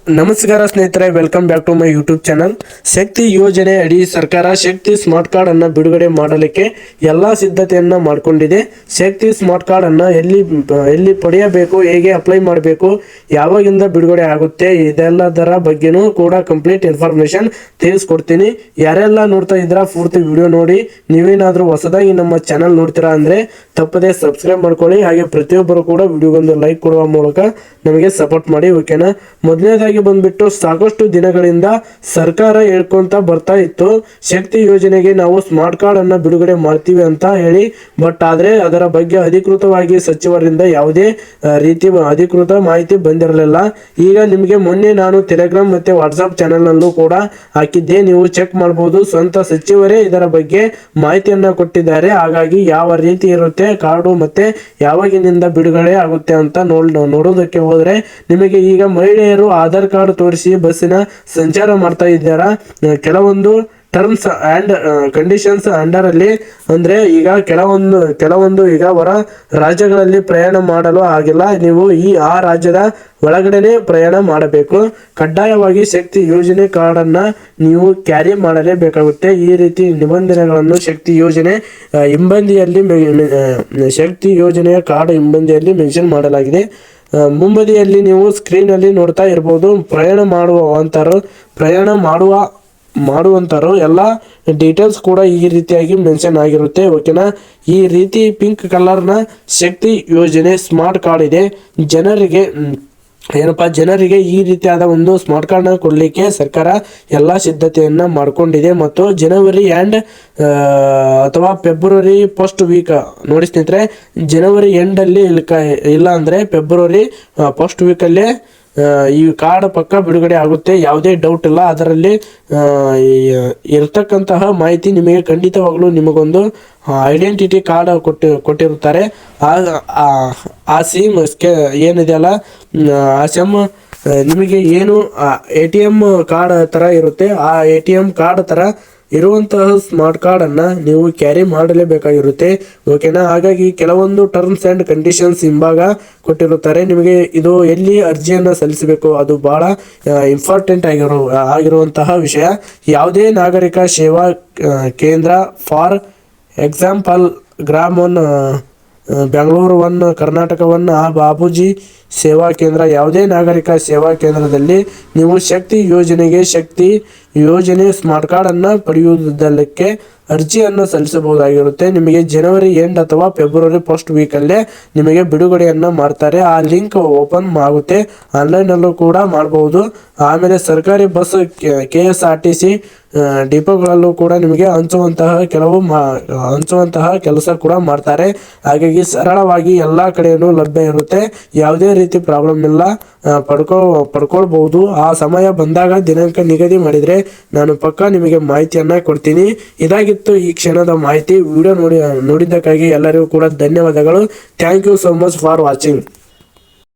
ನಮಸ್ಕಾರ ಸ್ನೇಹಿತರೆ, welcome back to my YouTube channel. Shakti ಯೋಜನೆ ಅಡಿ ಸರ್ಕಾರ ಶಕ್ತಿ ಸ್ಮಾರ್ಟ್ ಕಾರ್ಡ್ ಅನ್ನು ಬಿಡುಗಡೆ ಮಾಡಲಿಕ್ಕೆ ಎಲ್ಲಾ ಸಿದ್ಧತೆಯನ್ನ ಮಾಡಿಕೊಂಡಿದೆ. ಶಕ್ತಿ ಸ್ಮಾರ್ಟ್ ಕಾರ್ಡ್ ಅನ್ನು ಎಲ್ಲಿ ಪಡೆಯಬೇಕು, ಹೇಗೆ ಅಪ್ಲೈ ಮಾಡಬೇಕು, ಯಾವಾಗಿಂದ ಬಿಡುಗಡೆ ಆಗುತ್ತೆ, ಇದೆಲ್ಲದರ ಬಗ್ಗೆನೂ ಕೂಡ ಕಂಪ್ಲೀಟ್ ಇನ್ಫಾರ್ಮೇಶನ್ ತಿಳಿಸ್ಕೊಡ್ತೀನಿ. ಯಾರೆಲ್ಲ ನೋಡ್ತಾ ಇದ್ದೀರಾ ಪೂರ್ತಿ ವಿಡಿಯೋ ನೋಡಿ. ನೀವೇನಾದ್ರೂ ಹೊಸದಾಗಿ ನಮ್ಮ ಚಾನಲ್ ನೋಡ್ತೀರಾ ಅಂದ್ರೆ ತಪ್ಪದೆ ಸಬ್ಸ್ಕ್ರೈಬ್ ಮಾಡ್ಕೊಳ್ಳಿ. ಹಾಗೆ ಪ್ರತಿಯೊಬ್ಬರು ಕೂಡ ವಿಡಿಯೋಗೊಂದು ಲೈಕ್ ಕೊಡುವ ಮೂಲಕ ನಮಗೆ ಸಪೋರ್ಟ್ ಮಾಡಿ, ಓಕೆನಾ. ಮೊದಲನೇದಾಗಿ ಬಂದ್ಬಿಟ್ಟು ಸಾಕಷ್ಟು ದಿನಗಳಿಂದ ಸರ್ಕಾರ ಹೇಳ್ಕೊಂತ ಬರ್ತಾ ಇತ್ತು, ಶಕ್ತಿ ಯೋಜನೆಗೆ ನಾವು ಸ್ಮಾರ್ಟ್ ಕಾರ್ಡ್ ಅನ್ನ ಬಿಡುಗಡೆ ಮಾಡ್ತೀವಿ ಅಂತ ಹೇಳಿ. ಬಟ್ ಆದ್ರೆ ಅದರ ಬಗ್ಗೆ ಅಧಿಕೃತವಾಗಿ ಸಚಿವರಿಂದ ಯಾವುದೇ ರೀತಿ ಅಧಿಕೃತ ಮಾಹಿತಿ ಬಂದಿರಲಿಲ್ಲ. ಈಗ ನಿಮಗೆ ಮೊನ್ನೆ ನಾನು ಟೆಲಿಗ್ರಾಮ್ ಮತ್ತೆ ವಾಟ್ಸ್ಆಪ್ ಚಾನೆಲ್ ನಲ್ಲೂ ಕೂಡ ಹಾಕಿದ್ದೆ, ನೀವು ಚೆಕ್ ಮಾಡಬಹುದು. ಸ್ವಂತ ಸಚಿವರೇ ಇದರ ಬಗ್ಗೆ ಮಾಹಿತಿಯನ್ನ ಕೊಟ್ಟಿದ್ದಾರೆ. ಹಾಗಾಗಿ ಯಾವ ರೀತಿ ಇರುತ್ತೆ ಕಾರ್ಡು ಮತ್ತೆ ಯಾವಾಗಿನಿಂದ ಬಿಡುಗಡೆ ಆಗುತ್ತೆ ಅಂತ ನೋಡೋದಕ್ಕೆ ಹೋದ್ರೆ, ನಿಮಗೆ ಈಗ ಮಹಿಳೆಯರು ಆಧಾರ್ ಕಾರ್ಡ್ ತೋರಿಸಿ ಬಸ್ಸಿನ ಸಂಚಾರ ಮಾಡ್ತಾ ಇದ್ದಾರಾ, ಕೆಲವೊಂದು ಟರ್ಮ್ಸ್ ಅಂಡ್ ಕಂಡೀಷನ್ಸ್ ಅಂಡರ್ ಅಲ್ಲಿ ಅಂದ್ರೆ ಈಗ ಕೆಲವೊಂದು ಈಗ ಹೊರ ರಾಜ್ಯಗಳಲ್ಲಿ ಪ್ರಯಾಣ ಮಾಡಲು ಆಗಿಲ್ಲ, ನೀವು ಆ ರಾಜ್ಯದ ಒಳಗಡೆನೆ ಪ್ರಯಾಣ ಮಾಡಬೇಕು. ಕಡ್ಡಾಯವಾಗಿ ಶಕ್ತಿ ಯೋಜನೆ ಕಾರ್ಡ್ ಅನ್ನ ನೀವು ಕ್ಯಾರಿ ಮಾಡಲೇಬೇಕಾಗುತ್ತೆ. ಈ ರೀತಿ ನಿಬಂಧನೆಗಳನ್ನು ಶಕ್ತಿ ಯೋಜನೆ ಹಿಂಬದಿಯಲ್ಲಿ ಶಕ್ತಿ ಯೋಜನೆಯ ಕಾರ್ಡ್ ಹಿಂಬದಿಯಲ್ಲಿ ಮೆನ್ಷನ್ ಮಾಡಲಾಗಿದೆ. ಮುಂಬದಿಯಲ್ಲಿ ನೀವು ಸ್ಕ್ರೀನ್ ಅಲ್ಲಿ ನೋಡ್ತಾ ಇರಬಹುದು. ಪ್ರಯಾಣ ಮಾಡುವಂತರು ಎಲ್ಲ ಡೀಟೇಲ್ಸ್ ಕೂಡ ಈ ರೀತಿಯಾಗಿ ಮೆನ್ಷನ್ ಆಗಿರುತ್ತೆ, ಓಕೆನಾ. ಈ ರೀತಿ ಪಿಂಕ್ ಕಲರ್ನ ಶಕ್ತಿ ಯೋಜನೆ ಸ್ಮಾರ್ಟ್ ಕಾರ್ಡ್ ಇದೆ. ಜನರಿಗೆ ಈ ರೀತಿಯಾದ ಒಂದು ಸ್ಮಾರ್ಟ್ ಕಾರ್ಡ್ ನ ಕೊಡ್ಲಿಕ್ಕೆ ಸರ್ಕಾರ ಎಲ್ಲಾ ಸಿದ್ಧತೆಯನ್ನ ಮಾಡ್ಕೊಂಡಿದೆ. ಮತ್ತು ಜನವರಿ ಅಥವಾ ಫೆಬ್ರವರಿ ಫಸ್ಟ್ ವೀಕ್ ನೋಡಿ ಸ್ನೇಹಿತರೆ, ಜನವರಿ ಎಂಡ್ ಅಲ್ಲಿ ಇಲ್ಲ ಅಂದ್ರೆ ಫೆಬ್ರವರಿ ಫಸ್ಟ್ ವೀಕ್ ಅಲ್ಲೇ ಈ ಕಾರ್ಡ್ ಪಕ್ಕ ಬಿಡುಗಡೆ ಆಗುತ್ತೆ, ಯಾವುದೇ ಡೌಟ್ ಇಲ್ಲ. ಅದರಲ್ಲಿ ಇರತಕ್ಕಂತಹ ಮಾಹಿತಿ ನಿಮಗೆ ಖಂಡಿತವಾಗ್ಲೂ ನಿಮಗೊಂದು ಐಡೆಂಟಿಟಿ ಕಾರ್ಡ್ ಕೊಟ್ಟಿರುತ್ತಾರೆ. ಆ ಸಿಮ್ ಏನಿದೆಯಲ್ಲ, ಆ ಸಿಮ್ ನಿಮಗೆ ಏನು ATM ಕಾರ್ಡ್ ತರ ಇರುತ್ತೆ, ಆ ATM ಕಾರ್ಡ್ ತರ ಇರುವಂತಹ ಸ್ಮಾರ್ಟ್ ಕಾರ್ಡ್ ಅನ್ನ ನೀವು ಕ್ಯಾರಿ ಮಾಡಲೇಬೇಕಾಗಿರುತ್ತೆ, ಓಕೆನಾ. ಹಾಗಾಗಿ ಕೆಲವೊಂದು ಟರ್ಮ್ಸ್ ಅಂಡ್ ಕಂಡೀಷನ್ಸ್ ಹಿಂಭಾಗ ಕೊಟ್ಟಿರುತ್ತಾರೆ. ನಿಮಗೆ ಇದು ಎಲ್ಲಿ ಅರ್ಜಿಯನ್ನ ಸಲ್ಲಿಸಬೇಕು ಅದು ಬಹಳ ಇಂಪಾರ್ಟೆಂಟ್ ಆಗಿರುವಂತಹ ವಿಷಯ. ಯಾವುದೇ ನಾಗರಿಕ ಸೇವಾ ಕೇಂದ್ರ, for example gram 1 Bengaluru 1 Karnataka 1 Babuji ಸೇವಾ ಕೇಂದ್ರ, ಯಾವುದೇ ನಾಗರಿಕ ಸೇವಾ ಕೇಂದ್ರದಲ್ಲಿ ನೀವು ಶಕ್ತಿ ಯೋಜನೆ ಸ್ಮಾರ್ಟ್ ಕಾರ್ಡ್ ಅನ್ನ ಪಡೆಯುವುದಕ್ಕೆ ಅರ್ಜಿಯನ್ನು ಸಲ್ಲಿಸಬಹುದಾಗಿರುತ್ತೆ. ನಿಮಗೆ ಜನವರಿ ಎಂಡ್ ಅಥವಾ ಫೆಬ್ರವರಿ ಫಸ್ಟ್ ವೀಕ್ ಅಲ್ಲೇ ನಿಮಗೆ ಬಿಡುಗಡೆಯನ್ನ ಮಾಡ್ತಾರೆ. ಆ ಲಿಂಕ್ ಓಪನ್ ಆಗುತ್ತೆ, ಆನ್ಲೈನ್ ಅಲ್ಲೂ ಕೂಡ ಮಾಡಬಹುದು. ಆಮೇಲೆ ಸರ್ಕಾರಿ ಬಸ್, KSRTC ಡಿಪೋಗಳಲ್ಲೂ ಕೂಡ ನಿಮಗೆ ಹಂಚುವಂತಹ ಕೆಲಸ ಕೂಡ ಮಾಡ್ತಾರೆ. ಹಾಗಾಗಿ ಸರಳವಾಗಿ ಎಲ್ಲಾ ಕಡೆಯೂ ಲಭ್ಯ ಇರುತ್ತೆ, ಯಾವುದೇ ರೀತಿ ಪ್ರಾಬ್ಲಮ್ ಇಲ್ಲ, ಪಡ್ಕೊಳ್ಬಹುದು. ಆ ಸಮಯ ಬಂದಾಗ ದಿನಾಂಕ ನಿಗದಿ ಮಾಡಿದ್ರೆ ನಾನು ಪಕ್ಕಾ ನಿಮಗೆ ಮಾಹಿತಿಯನ್ನ ಕೊಡ್ತೀನಿ. ಇದಾಗಿತ್ತು ಈ ಕ್ಷಣದ ಮಾಹಿತಿ. ವಿಡಿಯೋ ನೋಡಿದ್ದಕ್ಕಾಗಿ ಎಲ್ಲರಿಗೂ ಕೂಡ ಧನ್ಯವಾದಗಳು. Thank you so much for watching.